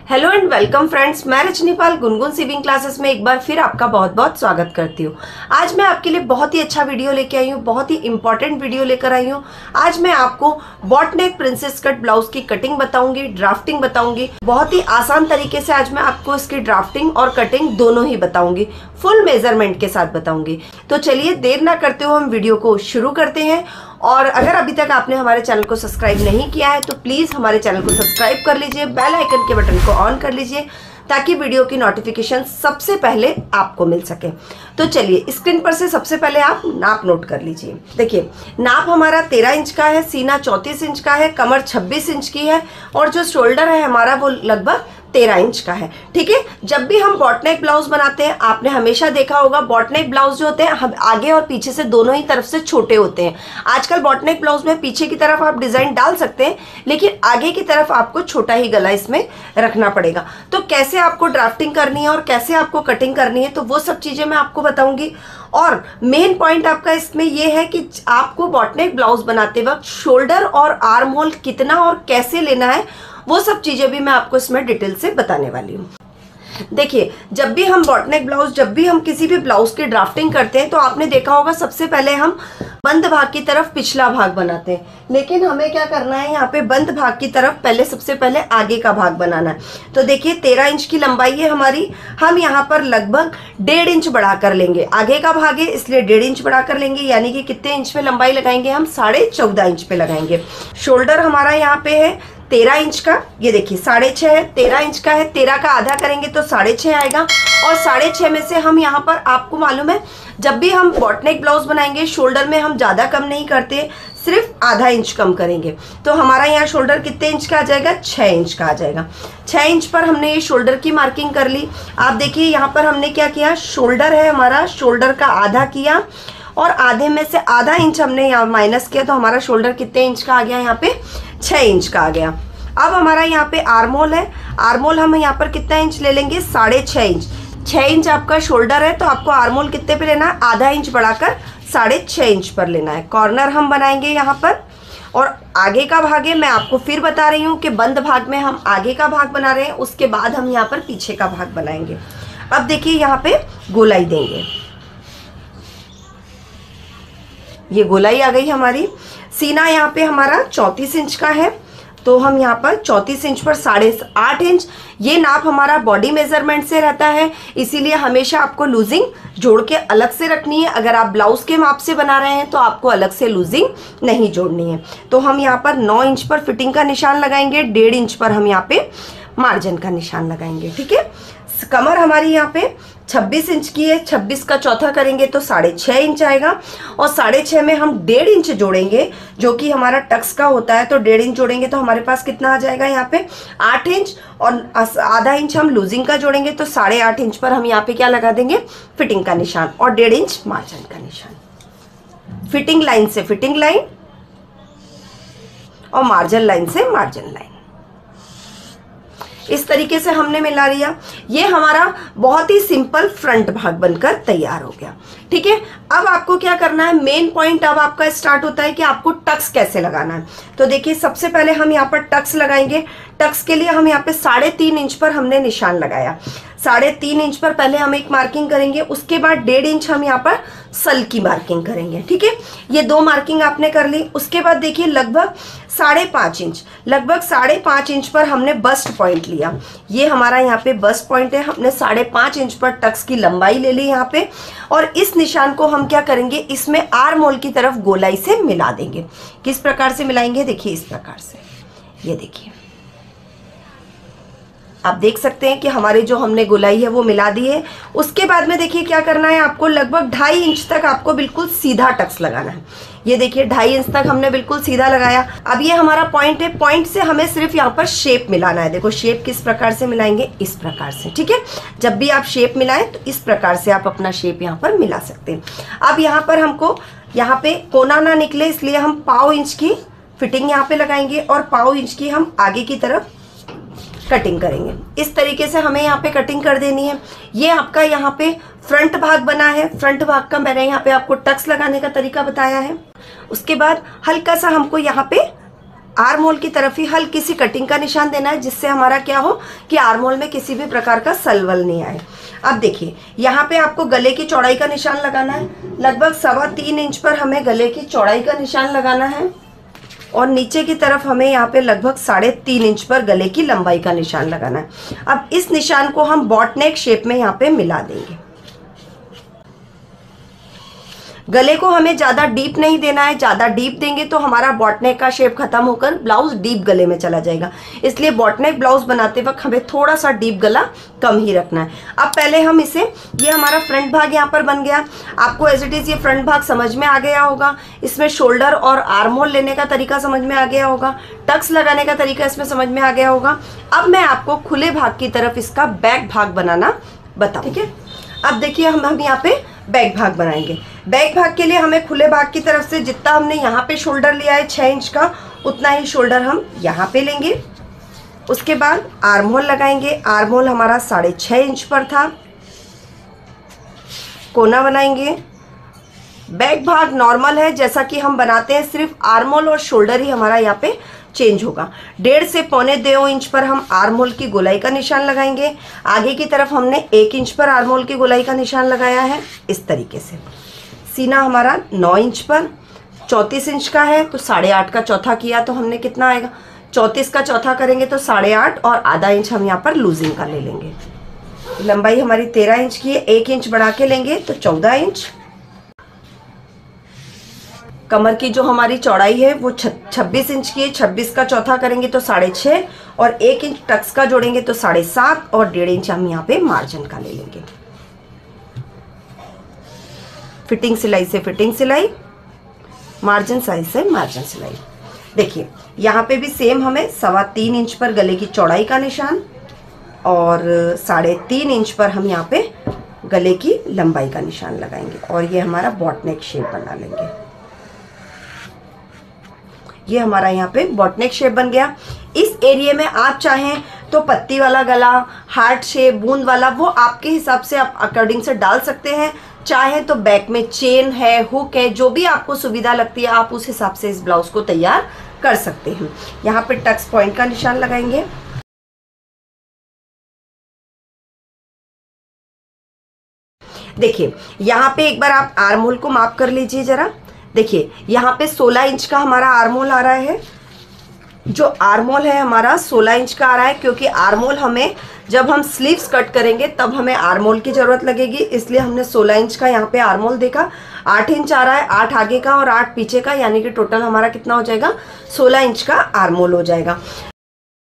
Hello and welcome friends, मैं रजनीपाल Gungun sieving classes में एक बार फिर आपका बहुत बहुत स्वागत करती हूँ। आज मैं आपके लिए बहुत ही अच्छा वीडियो लेके आई हूँ, बहुत ही इंपॉर्टेंट वीडियो लेकर आई हूँ। आज मैं आपको बॉट नेक प्रिंसेस कट ब्लाउज की कटिंग बताऊंगी, ड्राफ्टिंग बताऊंगी। बहुत ही आसान तरीके से आज मैं आपको इसकी ड्राफ्टिंग और कटिंग दोनों ही बताऊंगी, फुल मेजरमेंट के साथ बताऊंगी। तो चलिए देर ना करते हुए हम वीडियो को शुरू करते हैं। और अगर अभी तक आपने हमारे चैनल को सब्सक्राइब नहीं किया है तो प्लीज़ हमारे चैनल को सब्सक्राइब कर लीजिए, बेल आइकन के बटन को ऑन कर लीजिए ताकि वीडियो की नोटिफिकेशन सबसे पहले आपको मिल सके। तो चलिए स्क्रीन पर से सबसे पहले आप नाप नोट कर लीजिए। देखिए नाप हमारा 13 इंच का है, सीना 34 इंच का है, कमर 26 इंच की है और जो शोल्डर है हमारा वो लगभग 13 इंच का है। ठीक है, जब भी हम बॉट नेक ब्लाउज बनाते हैं आपने हमेशा देखा होगा बॉट नेक ब्लाउज जो होते हैं हम आगे और पीछे से दोनों ही तरफ से छोटे होते हैं। आजकल बॉट नेक ब्लाउज में पीछे की तरफ आप डिजाइन डाल सकते हैं लेकिन आगे की तरफ आपको छोटा ही गला इसमें रखना पड़ेगा। तो कैसे आपको ड्राफ्टिंग करनी है और कैसे आपको कटिंग करनी है तो वो सब चीजें मैं आपको बताऊंगी। और मेन पॉइंट आपका इसमें यह है कि आपको बॉट नेक ब्लाउज बनाते वक्त शोल्डर और आर्म होल कितना और कैसे लेना है वो सब चीजें भी मैं आपको इसमें डिटेल से बताने वाली हूँ। देखिए जब भी हम बॉट नेक ब्लाउज, जब भी हम किसी भी ब्लाउज की ड्राफ्टिंग करते हैं तो आपने देखा होगा सबसे पहले हम बंद भाग की तरफ पिछला भाग बनाते हैं, लेकिन हमें क्या करना है यहाँ पे बंद भाग की तरफ पहले सबसे पहले आगे का भाग बनाना है। तो देखिए 13 इंच की लंबाई है हमारी, हम यहाँ पर लगभग 1.5 इंच बढ़ा कर लेंगे। आगे का भाग है इसलिए 1.5 इंच बढ़ा कर लेंगे, यानी कि कितने इंच पे लंबाई लगाएंगे हम 14.5 इंच पे लगाएंगे। शोल्डर हमारा यहाँ पे है 13 इंच का, ये देखिए 6.5 है, 13 इंच का है, 13 का आधा करेंगे तो 6.5 आएगा। और 6.5 में से हम यहाँ पर आपको मालूम है जब भी हम बॉट नेक ब्लाउज बनाएंगे शोल्डर में हम ज्यादा कम नहीं करते, सिर्फ आधा इंच कम करेंगे। तो हमारा यहाँ शोल्डर कितने इंच का आ जाएगा, 6 इंच का आ जाएगा। 6 इंच पर हमने ये शोल्डर की मार्किंग कर ली। आप देखिए यहाँ पर हमने क्या किया, शोल्डर है हमारा, शोल्डर का आधा किया और आधे में से आधा इंच हमने यहाँ माइनस किया तो हमारा शोल्डर कितने इंच का आ गया, यहाँ पे 6 इंच का आ गया। अब हमारा यहाँ पे आर्मोल है, आर्मोल हम यहाँ पर कितना इंच ले लेंगे, 6.5 इंच। 6 इंच आपका शोल्डर है तो आपको आर्मोल कितने पे लेना है, आधा इंच बढ़ाकर 6.5 इंच पर लेना है। कॉर्नर हम बनाएंगे यहाँ पर और आगे का भाग है, मैं आपको फिर बता रही हूँ कि बंद भाग में हम आगे का भाग बना रहे हैं, उसके बाद हम यहाँ पर पीछे का भाग बनाएंगे। अब देखिए यहाँ पे गोलाई देंगे, ये गोलाई आ गई हमारी। सीना यहाँ पे हमारा 34 इंच का है तो हम यहाँ पर 34 इंच पर 8.5 इंच, ये नाप हमारा बॉडी मेजरमेंट से रहता है, इसीलिए हमेशा आपको लूजिंग जोड़ के अलग से रखनी है। अगर आप ब्लाउज के माप से बना रहे हैं तो आपको अलग से लूजिंग नहीं जोड़नी है। तो हम यहाँ पर 9 इंच पर फिटिंग का निशान लगाएंगे, 1.5 इंच पर हम यहाँ पे मार्जिन का निशान लगाएंगे। ठीक है, कमर हमारी यहाँ पे 26 इंच की है, 26 का चौथा करेंगे तो 6.5 इंच आएगा और 6.5 में हम 1.5 इंच जोड़ेंगे जो कि हमारा टक्स का होता है। तो 1.5 इंच जोड़ेंगे तो हमारे पास कितना आ जाएगा, यहाँ पे 8 इंच और आधा इंच हम लूजिंग का जोड़ेंगे तो 8.5 इंच पर हम यहाँ पे क्या लगा देंगे, फिटिंग का निशान और 1.5 इंच मार्जिन का निशान। फिटिंग लाइन से फिटिंग लाइन और मार्जिन लाइन से मार्जिन लाइन, इस तरीके से हमने मिला लिया। ये हमारा बहुत ही सिंपल फ्रंट भाग बनकर तैयार हो गया। ठीक है, अब आपको क्या करना है, मेन पॉइंट अब आपका स्टार्ट होता है कि आपको टक्स कैसे लगाना है। तो देखिए सबसे पहले हम यहाँ पर टक्स लगाएंगे। टक्स के लिए हम यहाँ पे 3.5 इंच पर हमने निशान लगाया। 3.5 इंच पर पहले हम एक मार्किंग करेंगे, उसके बाद 1.5 इंच हम यहाँ पर सल की मार्किंग करेंगे। ठीक है, ये 2 मार्किंग आपने कर ली। उसके बाद देखिए लगभग 5.5 इंच, लगभग 5.5 इंच पर हमने बस्ट पॉइंट लिया। ये हमारा यहाँ पे बस्ट पॉइंट है, हमने 5.5 इंच पर टक्स की लंबाई ले ली यहाँ पे। और इस निशान को हम क्या करेंगे, इसमें आर्म होल की तरफ गोलाई से मिला देंगे। किस प्रकार से मिलाएंगे, देखिए इस प्रकार से, ये देखिए आप देख सकते हैं कि हमारे जो हमने गोलाई है वो मिला दी है। उसके बाद में देखिए क्या करना है, आपको लगभग 2.5 इंच तक आपको बिल्कुल सीधा टक्स लगाना है। ये देखिए 2.5 इंच तक हमने बिल्कुल सीधा लगाया। अब ये हमारा पॉइंट है, पॉइंट से हमें सिर्फ यहाँ पर शेप मिलाना है। देखो शेप किस प्रकार से मिलाएंगे, इस प्रकार से। ठीक है, जब भी आप शेप मिलाएं तो इस प्रकार से आप अपना शेप यहाँ पर मिला सकते हैं। अब यहाँ पर हमको यहाँ पे कोना ना निकले इसलिए हम 0.5 इंच की फिटिंग यहाँ पे लगाएंगे और 0.5 इंच की हम आगे की तरफ कटिंग करेंगे। इस तरीके से हमें यहाँ पे कटिंग कर देनी है। ये आपका यहाँ पे फ्रंट भाग बना है। फ्रंट भाग का मैंने यहाँ पे आपको टक्स लगाने का तरीका बताया है। उसके बाद हल्का सा हमको यहाँ पे आर्म होल की तरफ ही हल्की सी कटिंग का निशान देना है, जिससे हमारा क्या हो कि आर्म होल में किसी भी प्रकार का सलवल नहीं आए। अब देखिए यहाँ पे आपको गले की चौड़ाई का निशान लगाना है। लगभग 3.25 इंच पर हमें गले की चौड़ाई का निशान लगाना है और नीचे की तरफ हमें यहाँ पे लगभग 3.5 इंच पर गले की लंबाई का निशान लगाना है। अब इस निशान को हम बॉट नेक शेप में यहाँ पे मिला देंगे। गले को हमें ज़्यादा डीप नहीं देना है, ज़्यादा डीप देंगे तो हमारा बॉटनेक का शेप खत्म होकर ब्लाउज डीप गले में चला जाएगा। इसलिए बॉटनेक ब्लाउज बनाते वक्त हमें थोड़ा सा डीप गला कम ही रखना है। अब पहले हम इसे, ये हमारा फ्रंट भाग यहाँ पर बन गया। आपको एज इट इज़ ये फ्रंट भाग समझ में आ गया होगा। इसमें शोल्डर और आर्म होल लेने का तरीका समझ में आ गया होगा, टक्स लगाने का तरीका इसमें समझ में आ गया होगा। अब मैं आपको खुले भाग की तरफ इसका बैक भाग बनाना बताऊँ, ठीक है। अब देखिए हम यहाँ पे बैक भाग बनाएंगे। बैक भाग के लिए हमें खुले भाग की तरफ से जितना हमने यहाँ पे शोल्डर लिया है 6 इंच का, उतना ही शोल्डर हम यहाँ पे लेंगे। उसके बाद आर्म होल लगाएंगे। आर्म होल हमारा 6.5 इंच पर था। कोना बनाएंगे। बैक भाग नॉर्मल है जैसा कि हम बनाते हैं, सिर्फ आर्म होल और शोल्डर ही हमारा यहाँ पे चेंज होगा। 1.5 से 1.25 इंच पर हम आर्म होल की गोलाई का निशान लगाएंगे। आगे की तरफ हमने 1 इंच पर आर्म होल की गोलाई का निशान लगाया है इस तरीके से। सीना हमारा 9 इंच पर 34 इंच का है, तो 8.5 का चौथा किया तो हमने कितना आएगा, 34 का चौथा करेंगे तो 8.5 और आधा इंच हम यहाँ पर लूजिंग का ले लेंगे। लंबाई हमारी 13 इंच की है, 1 इंच बढ़ा के लेंगे तो 14 इंच। कमर की जो हमारी चौड़ाई है वो 26 इंच की है, 26 का चौथा करेंगे तो 6.5 और 1 इंच टक्स का जोड़ेंगे तो 7.5 और 1.5 इंच हम यहाँ पे मार्जिन का ले लेंगे। फिटिंग सिलाई से फिटिंग सिलाई, मार्जिन साइज से मार्जिन सिलाई। देखिए यहाँ पे भी सेम हमें 3.25 इंच पर गले की चौड़ाई का निशान और 3.5 इंच पर हम यहाँ पे गले की लंबाई का निशान लगाएंगे और ये हमारा बॉटनेक शेप बना लेंगे। ये हमारा यहाँ पे बॉटनेक शेप बन गया। इस एरिया में आप चाहें तो पत्ती वाला गला, हार्ट शेप, बूंद वाला, वो आपके हिसाब से आप अकॉर्डिंग से डाल सकते हैं। चाहे तो बैक में चेन है, हुक है, जो भी आपको सुविधा लगती है आप उस हिसाब से इस ब्लाउज को तैयार कर सकते हैं। यहाँ पे टक्स पॉइंट का निशान लगाएंगे। देखिए यहाँ पे एक बार आप आर्म होल को माप कर लीजिए जरा। देखिए यहाँ पे 16 इंच का हमारा आर्म होल आ रहा है। जो आर्म होल है हमारा 16 इंच का आ रहा है, क्योंकि आर्म होल हमें जब हम स्लीव्स कट करेंगे तब हमें आर्म होल की जरूरत लगेगी, इसलिए हमने 16 इंच का यहाँ पे आर्म होल देखा। 8 इंच आ रहा है, 8 आगे का और 8 पीछे का, यानी कि टोटल हमारा कितना हो जाएगा, 16 इंच का आर्म होल हो जाएगा।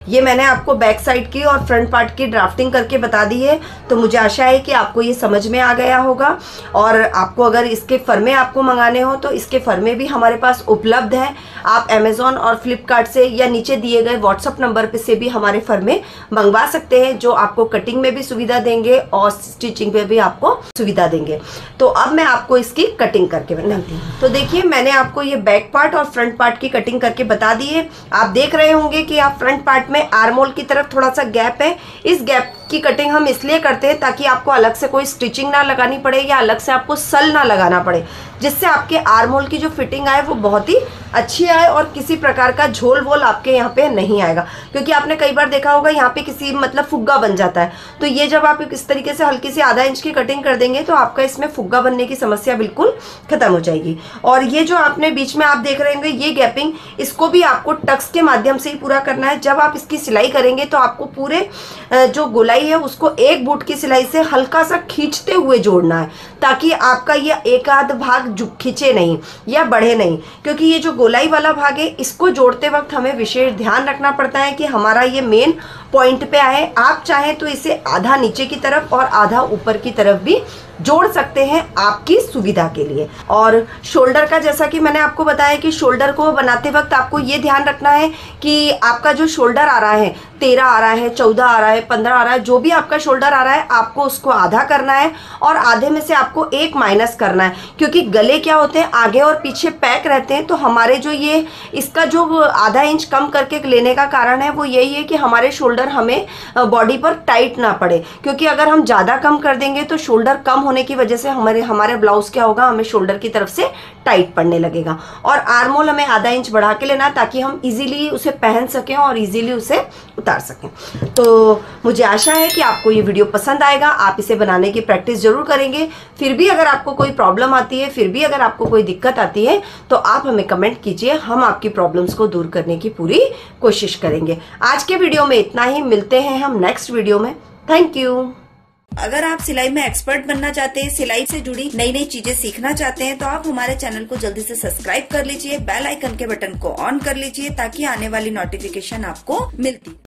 ये मैंने आपको बैक साइड की और फ्रंट पार्ट की ड्राफ्टिंग करके बता दी है, तो मुझे आशा है कि आपको ये समझ में आ गया होगा। और आपको अगर इसके फर्मे आपको मंगाने हो तो इसके फर्मे भी हमारे पास उपलब्ध हैं। आप अमेज़ॉन और फ्लिपकार्ट से या नीचे दिए गए व्हाट्सअप नंबर पे से भी हमारे फर्मे मंगवा सकते हैं, जो आपको कटिंग में भी सुविधा देंगे और स्टिचिंग में भी आपको सुविधा देंगे। तो अब मैं आपको इसकी कटिंग करके बनाती हूँ। तो देखिए मैंने आपको ये बैक पार्ट और फ्रंट पार्ट की कटिंग करके बता दी है। आप देख रहे होंगे कि आप फ्रंट पार्ट में आर्म होल की तरफ थोड़ा सा गैप है। इस गैप की कटिंग हम इसलिए करते हैं ताकि आपको अलग से कोई स्टिचिंग ना लगानी पड़े या अलग से आपको सल ना लगाना पड़े, जिससे आपके आर्म होल की जो फिटिंग आए वो बहुत ही अच्छी आए और किसी प्रकार का झोल वोल आपके यहाँ पे नहीं आएगा। क्योंकि आपने कई बार देखा होगा यहाँ पे किसी मतलब फुग्गा बन जाता है, तो ये जब आप इस तरीके से हल्की सी आधा इंच की कटिंग कर देंगे तो आपका इसमें फुग्गा बनने की समस्या बिल्कुल खत्म हो जाएगी। और ये जो आपने बीच में आप देख रहे होंगे ये गैपिंग, इसको भी आपको टक्स के माध्यम से ही पूरा करना है। जब आप इसकी सिलाई करेंगे तो आपको पूरे जो गोलाई है उसको एक बूट की सिलाई से हल्का सा खींचते हुए जोड़ना है, ताकि आपका ये एक आध भाग खींचे नहीं या बढ़े नहीं। क्योंकि ये जो गोलाई वाला भाग है इसको जोड़ते वक्त हमें विशेष ध्यान रखना पड़ता है कि हमारा ये मेन पॉइंट पे आए। आप चाहें तो इसे आधा नीचे की तरफ और आधा ऊपर की तरफ भी जोड़ सकते हैं आपकी सुविधा के लिए। और शोल्डर का जैसा कि मैंने आपको बताया कि शोल्डर को बनाते वक्त आपको ये ध्यान रखना है कि आपका जो शोल्डर आ रहा है 13 आ रहा है, 14 आ रहा है, 15 आ रहा है, जो भी आपका शोल्डर आ रहा है आपको उसको आधा करना है और आधे में से आपको 1 माइनस करना है। क्योंकि गले क्या होते हैं आगे और पीछे पैक रहते हैं, तो हमारे जो ये इसका जो आधा इंच कम करके लेने का कारण है वो यही है कि हमारे शोल्डर शोल्डर हमें बॉडी पर टाइट ना पड़े, क्योंकि अगर हम ज्यादा कम कर देंगे तो शोल्डर कम होने की वजह से हमारे ब्लाउज क्या होगा, हमें शोल्डर की तरफ से टाइट पड़ने लगेगा। और आर्म होल हमें आधा इंच बढ़ा के लेना ताकि हम इजीली उसे पहन सकें और इजीली उसे उतार सकें। तो मुझे आशा है कि आपको ये वीडियो पसंद आएगा, आप इसे बनाने की प्रैक्टिस जरूर करेंगे। फिर भी अगर आपको कोई प्रॉब्लम आती है, फिर भी अगर आपको कोई दिक्कत आती है तो आप हमें कमेंट कीजिए, हम आपकी प्रॉब्लम्स को दूर करने की पूरी कोशिश करेंगे। आज के वीडियो में इतना ही, मिलते हैं हम नेक्स्ट वीडियो में। Thank you. अगर आप सिलाई में एक्सपर्ट बनना चाहते हैं, सिलाई से जुड़ी नई नई चीजें सीखना चाहते हैं, तो आप हमारे चैनल को जल्दी से सब्सक्राइब कर लीजिए, बेल आइकन के बटन को ऑन कर लीजिए ताकि आने वाली नोटिफिकेशन आपको मिलती